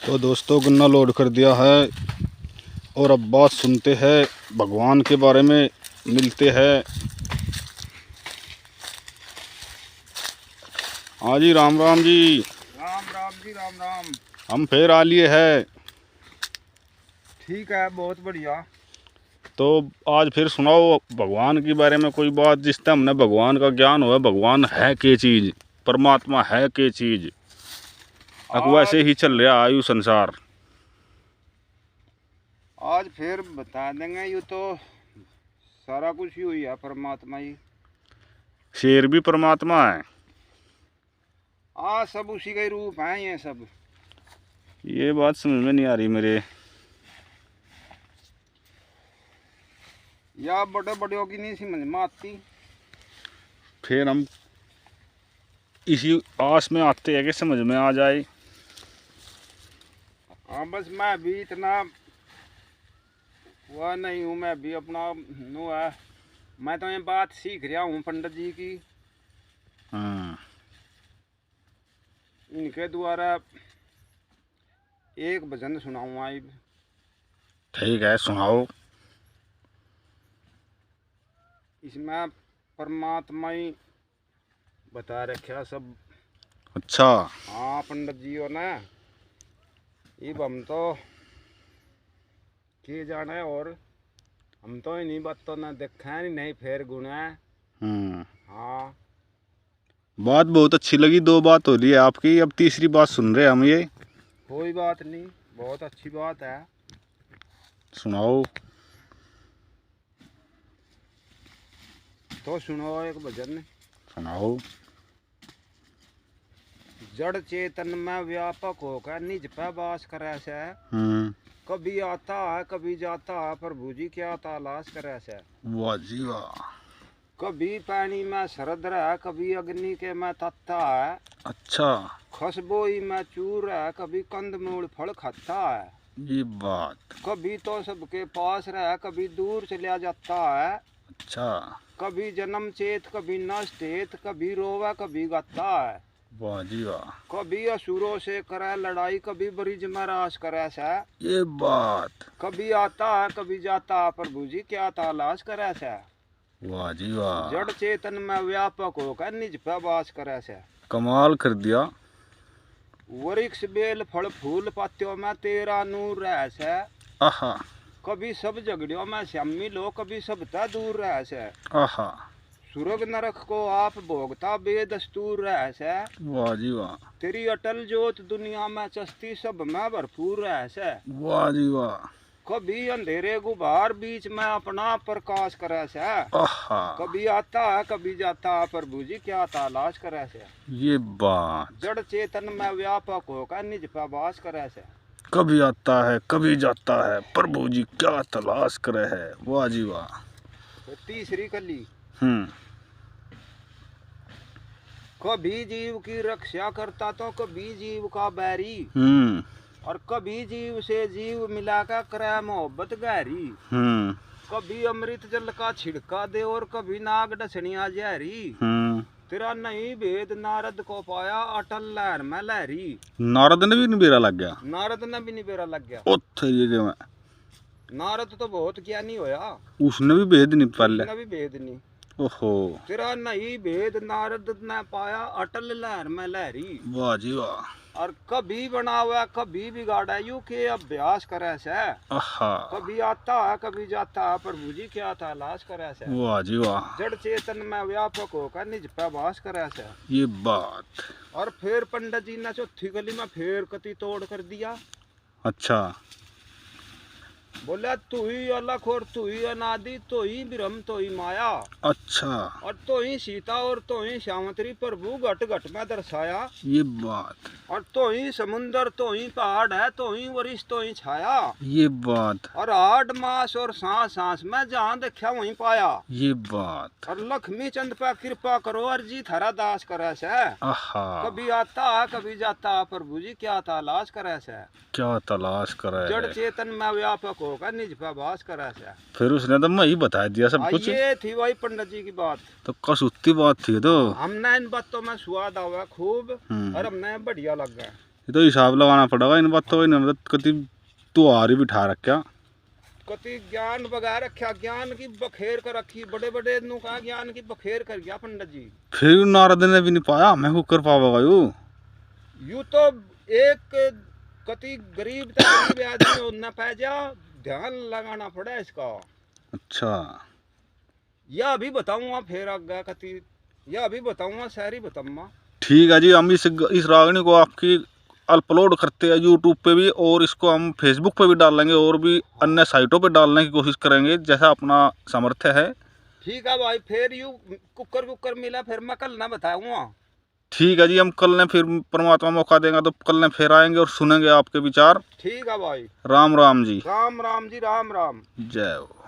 तो दोस्तों गन्ना लोड कर दिया है और अब बात सुनते हैं भगवान के बारे में, मिलते हैं। हाँ जी, राम राम जी। राम राम जी, राम राम। हम फिर आ लिए हैं। ठीक है, बहुत बढ़िया। तो आज फिर सुनाओ भगवान के बारे में कोई बात जिससे हमने भगवान का ज्ञान हो। भगवान है के चीज़, परमात्मा है के चीज़। अब वैसे ही चल रहा आयु संसार। आज फिर बता देंगे। ये तो सारा कुछ ही हुई है परमात्मा ही। शेर भी परमात्मा है। सब उसी का ही रूप है ये सब। ये बात समझ में नहीं आ रही मेरे। या बड़े बड़े की नहीं समझ में आती। फिर हम इसी आस में आते हैं कि समझ में आ जाए। हाँ, बस मैं भी इतना वह नहीं हूँ। मैं भी अपना नु है। मैं तो ये बात सीख रहा हूँ पंडित जी की। हाँ, इनके द्वारा एक भजन सुनाऊंगा। ठीक है, सुनाओ। इसमें परमात्मा ही बता रखा सब। अच्छा। हाँ पंडित जी हो ना। अब हम तो के जाने, और हम तो इन्हीं बातों ना देखा नहीं फिर गुना। हाँ, बात बहुत अच्छी लगी। दो बात हो रही है आपकी, अब तीसरी बात सुन रहे हैं हम। ये कोई बात नहीं, बहुत अच्छी बात है। सुनाओ। तो सुनो एक भजन। सुनाओ। जड़ चेतन में व्यापक होकर निज पे वास करे से। कभी आता है कभी जाता है, प्रभु जी क्या तलाश करे से। वाह जी वाह। कभी पानी में शरद है, कभी अग्नि के में तत्ता है। अच्छा, खसबोई में चूर है, कभी कंदमूल फल खाता है। ये बात। कभी तो सबके पास रह, कभी दूर चला जाता है। अच्छा, कभी जन्म चेत कभी नष्ट हेत, कभी रोवा कभी गाता है। वाह जी वाह। कभी असुरों से करे लड़ाई, कभी ब्रिज में रास करे से। ये बात। कभी आता है कभी जाता है, प्रभु जी क्या तलाश करे से। वाह जी वाह। जड़ चेतन में व्यापक होकर निज पे वास करे से। कमाल कर दिया। वृक्ष बेल फल फूल पत्तियों में तेरा नूर रह से। आहा। कभी सब झगड़ियों में शामिल हो, कभी सबता दूर रह से। आहा। सुरग नरक को आप भोगता बेदस्तूर रह से। वाह जी वाह। तेरी अटल जोत दुनिया में चस्ती सब में भरपूर रह से। वाह जी वाह। कभी अंधेरे गुबार बीच में अपना प्रकाश करे से। आहा। कभी आता है कभी जाता है, प्रभु जी क्या तलाश करे से। ये बात। जड़ चेतन में व्यापक होकर निज पे वास करे से। कभी आता है कभी जाता है, प्रभु जी क्या तलाश करे है। वाह जी वाह। तो तीसरी कली। कभी जीव की रक्षा करता तो कभी जीव का बैरी। और कभी जीव से जीव मिलाकर करे मोहब्बत गहरी। कभी अमृत जल का छिड़का दे और कभी नाग डसनिया जहरी। तेरा नहीं भेद नारद को पाया, अटल लहर में लहरी। नारद ने भी निबेरा लग गया। नारद ने भी निबेरा लग गया। नारद तो बहुत ज्ञानी होया। उसने भी भेद नहीं पाया। उसने भी भेद नहीं। ओहो। तेरा नहीं भेद नारद ने पाया, अटल लहर में लहरी। वाह जी वाह। और कभी बनावा कभी बिगाड़ा, यू के अभ्यास करे से। कभी आता है कभी जाता है, प्रभु जी क्या तलाश करे से। वाह जी वाह। जड़ चेतन में व्यापक होकर निज पे वास करे से। ये बात। और फिर पंडित जी ने चौथी गली में फिर कति तोड़ कर दिया। अच्छा। बोला तू ही अलख और तू ही अनादि, तो ही ब्रह्म तो ही माया। अच्छा। और तो ही सीता और तो ही श्यामत्री, प्रभु घट घट में दर्शाया। ये बात। और तो ही समुंदर तो ही पहाड़ है, तो ही वरिष्ठ तो ही छाया। ये बात। और 8 मास और सांस सांस में जहाँ देखा वहीं पाया। ये बात। और लक्ष्मी चंद पे कृपा करो, अर्जी थारा दास करे से। कभी आता है कभी जाता है, प्रभु जी क्या तलाश करे से। क्या तलाश करे। जड़ चेतन में व्यापक होकर निज पे वास करे से। फिर उसने तो मैं ही बता दिया सब कुछ। ये थी वही पंडित जी की बात। तो कसूती बात थी। तो हमने इन बातों में स्वाद आवा खूब और हमने बढ़िया लग गया। ये तो हिसाब लगाना पड़ेगा इन बातों का। इन्हें मतलब कति त्योहार ही बिठा रखा, कति ज्ञान बगा रखा, ज्ञान की बखेर कर रखी, बड़े बड़े नु का ज्ञान की बखेर कर गया पंडित जी। फिर नारद ने भी नहीं पाया, मैं को कर पाऊंगा यू तो एक कति गरीब आदमी न पा जा, ध्यान लगाना पड़ा इसका। अच्छा, यह भी बताऊंगा फिर आगे कति, यह भी बताऊंगा, शायरी बताऊंगा। ठीक है जी। हम इस रागनी को आपकी अपलोड करते हैं यूट्यूब पे भी, और इसको हम फेसबुक पे भी डालेंगे, और भी अन्य साइटों पे डालने की कोशिश करेंगे जैसा अपना सामर्थ्य है। ठीक है भाई, फिर यू कुकर मिला फिर मैं कल ना बताऊंगा। ठीक है जी। हम कल ने फिर परमात्मा मौका देगा तो कल ने फिर आएंगे और सुनेंगे आपके विचार। ठीक है भाई। राम राम जी। राम राम जी, राम राम। जय हो।